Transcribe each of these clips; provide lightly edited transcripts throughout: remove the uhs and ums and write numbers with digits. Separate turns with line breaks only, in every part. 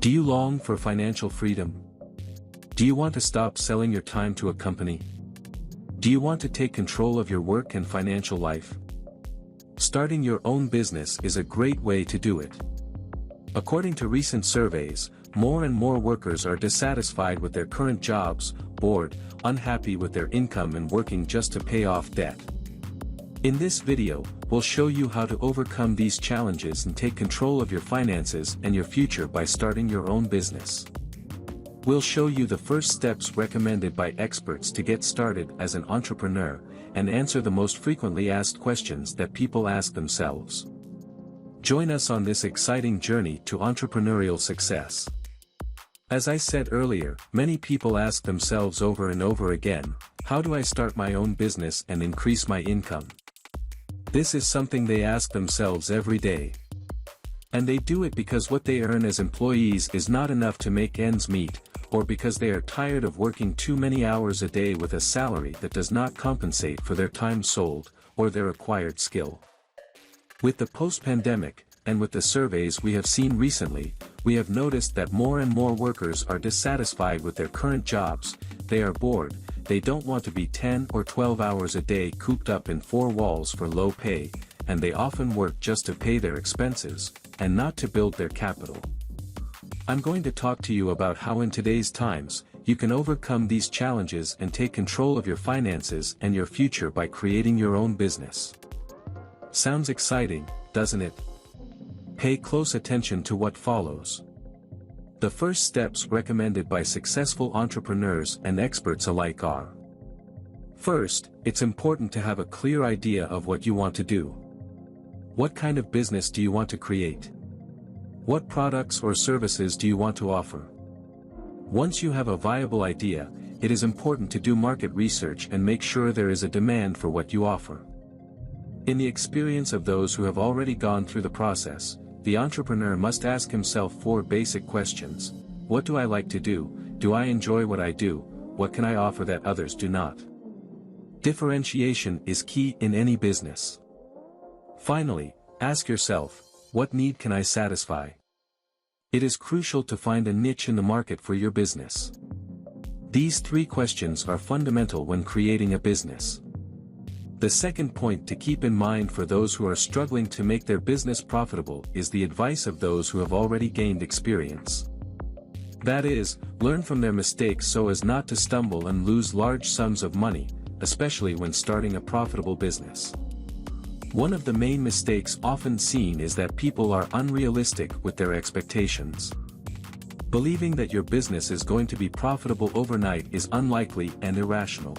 Do you long for financial freedom? Do you want to stop selling your time to a company? Do you want to take control of your work and financial life? Starting your own business is a great way to do it. According to recent surveys, more and more workers are dissatisfied with their current jobs, bored, unhappy with their income and working just to pay off debt. In this video, we'll show you how to overcome these challenges and take control of your finances and your future by starting your own business. We'll show you the first steps recommended by experts to get started as an entrepreneur, and answer the most frequently asked questions that people ask themselves. Join us on this exciting journey to entrepreneurial success. As I said earlier, many people ask themselves over and over again, how do I start my own business and increase my income? This is something they ask themselves every day. And they do it because what they earn as employees is not enough to make ends meet, or because they are tired of working too many hours a day with a salary that does not compensate for their time sold, or their acquired skill. With the post-pandemic, and with the surveys we have seen recently, we have noticed that more and more workers are dissatisfied with their current jobs, they are bored, they don't want to be 10 or 12 hours a day cooped up in four walls for low pay, and they often work just to pay their expenses, and not to build their capital. I'm going to talk to you about how in today's times, you can overcome these challenges and take control of your finances and your future by creating your own business. Sounds exciting, doesn't it? Pay close attention to what follows. The first steps recommended by successful entrepreneurs and experts alike are: first, it's important to have a clear idea of what you want to do. What kind of business do you want to create? What products or services do you want to offer? Once you have a viable idea, it is important to do market research and make sure there is a demand for what you offer. In the experience of those who have already gone through the process, the entrepreneur must ask himself four basic questions. What do I like to do? Do I enjoy what I do? What can I offer that others do not? Differentiation is key in any business. Finally, ask yourself, what need can I satisfy? It is crucial to find a niche in the market for your business. These three questions are fundamental when creating a business. The second point to keep in mind for those who are struggling to make their business profitable is the advice of those who have already gained experience. That is, learn from their mistakes so as not to stumble and lose large sums of money, especially when starting a profitable business. One of the main mistakes often seen is that people are unrealistic with their expectations. Believing that your business is going to be profitable overnight is unlikely and irrational.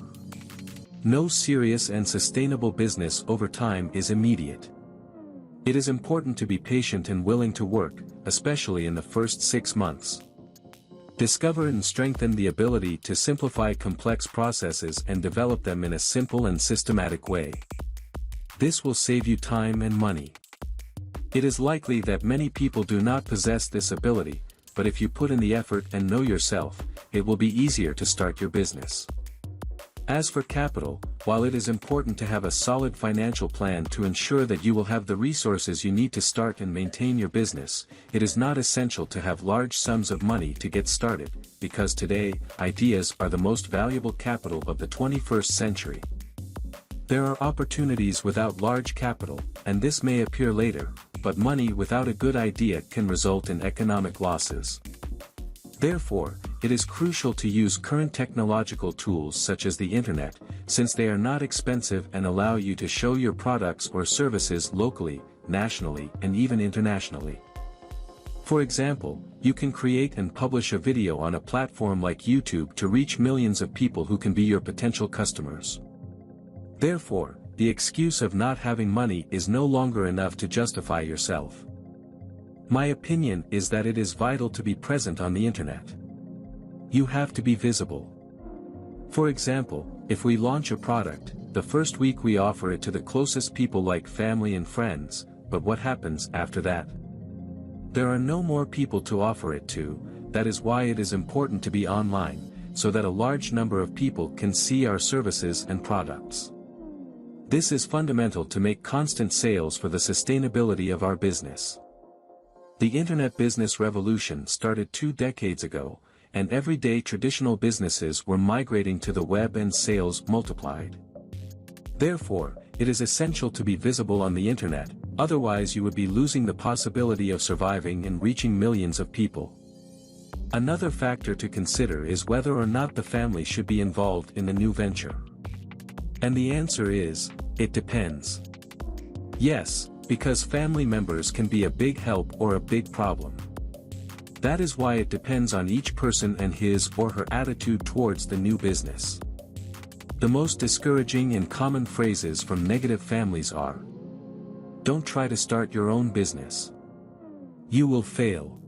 No serious and sustainable business over time is immediate. It is important to be patient and willing to work, especially in the first 6 months. Discover and strengthen the ability to simplify complex processes and develop them in a simple and systematic way. This will save you time and money. It is likely that many people do not possess this ability, but if you put in the effort and know yourself, it will be easier to start your business. As for capital, while it is important to have a solid financial plan to ensure that you will have the resources you need to start and maintain your business, it is not essential to have large sums of money to get started, because today, ideas are the most valuable capital of the 21st century. There are opportunities without large capital, and this may appear later, but money without a good idea can result in economic losses. Therefore, it is crucial to use current technological tools such as the internet, since they are not expensive and allow you to show your products or services locally, nationally, and even internationally. For example, you can create and publish a video on a platform like YouTube to reach millions of people who can be your potential customers. Therefore, the excuse of not having money is no longer enough to justify yourself. My opinion is that it is vital to be present on the internet. You have to be visible. For example, if we launch a product, the first week we offer it to the closest people like family and friends, but what happens after that? There are no more people to offer it to. That is why it is important to be online, so that a large number of people can see our services and products. This is fundamental to make constant sales for the sustainability of our business. The internet business revolution started 2 decades ago, and every day traditional businesses were migrating to the web and sales multiplied. Therefore, it is essential to be visible on the internet, otherwise you would be losing the possibility of surviving and reaching millions of people. Another factor to consider is whether or not the family should be involved in the new venture. And the answer is, it depends. Yes, because family members can be a big help or a big problem. That is why it depends on each person and his or her attitude towards the new business. The most discouraging and common phrases from negative families are: "Don't try to start your own business. You will fail."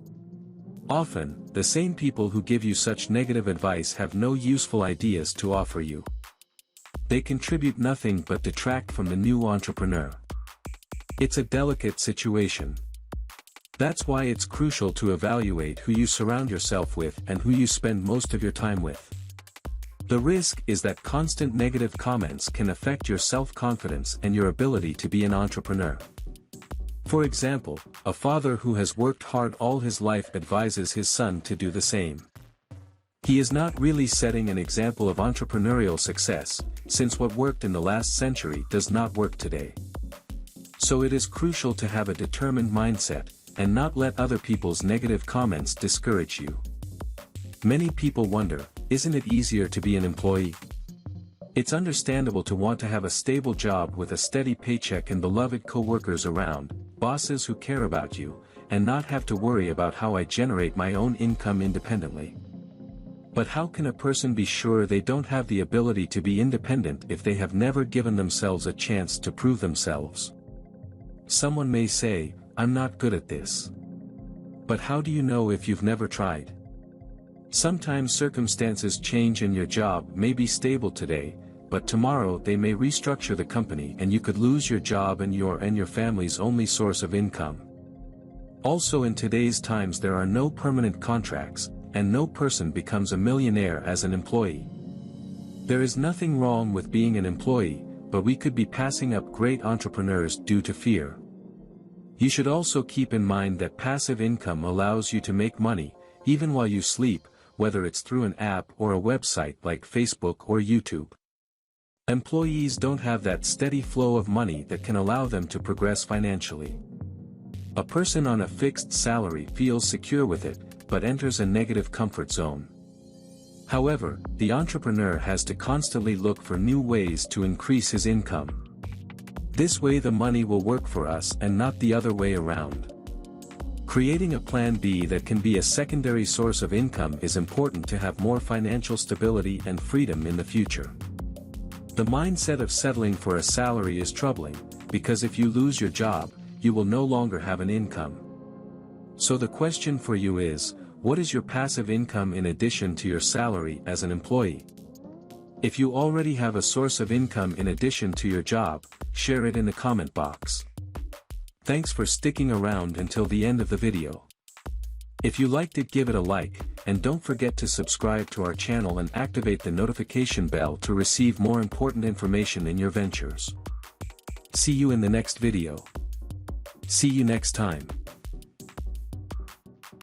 Often, the same people who give you such negative advice have no useful ideas to offer you. They contribute nothing but detract from the new entrepreneur. It's a delicate situation. That's why it's crucial to evaluate who you surround yourself with and who you spend most of your time with. The risk is that constant negative comments can affect your self-confidence and your ability to be an entrepreneur. For example, a father who has worked hard all his life advises his son to do the same. He is not really setting an example of entrepreneurial success, since what worked in the last century does not work today. So it is crucial to have a determined mindset, and not let other people's negative comments discourage you. Many people wonder, isn't it easier to be an employee? It's understandable to want to have a stable job with a steady paycheck and beloved co-workers around, bosses who care about you, and not have to worry about how I generate my own income independently. But how can a person be sure they don't have the ability to be independent if they have never given themselves a chance to prove themselves? Someone may say, "I'm not good at this." But how do you know if you've never tried? Sometimes circumstances change and your job may be stable today, but tomorrow they may restructure the company and you could lose your job and your family's only source of income. Also, in today's times there are no permanent contracts, and no person becomes a millionaire as an employee. There is nothing wrong with being an employee, but we could be passing up great entrepreneurs due to fear. You should also keep in mind that passive income allows you to make money, even while you sleep, whether it's through an app or a website like Facebook or YouTube. Employees don't have that steady flow of money that can allow them to progress financially. A person on a fixed salary feels secure with it, but enters a negative comfort zone. However, the entrepreneur has to constantly look for new ways to increase his income. This way the money will work for us and not the other way around. Creating a plan B that can be a secondary source of income is important to have more financial stability and freedom in the future. The mindset of settling for a salary is troubling, because if you lose your job, you will no longer have an income. So the question for you is, what is your passive income in addition to your salary as an employee? If you already have a source of income in addition to your job, share it in the comment box. Thanks for sticking around until the end of the video. If you liked it, give it a like, and don't forget to subscribe to our channel and activate the notification bell to receive more important information in your ventures. See you in the next video. See you next time.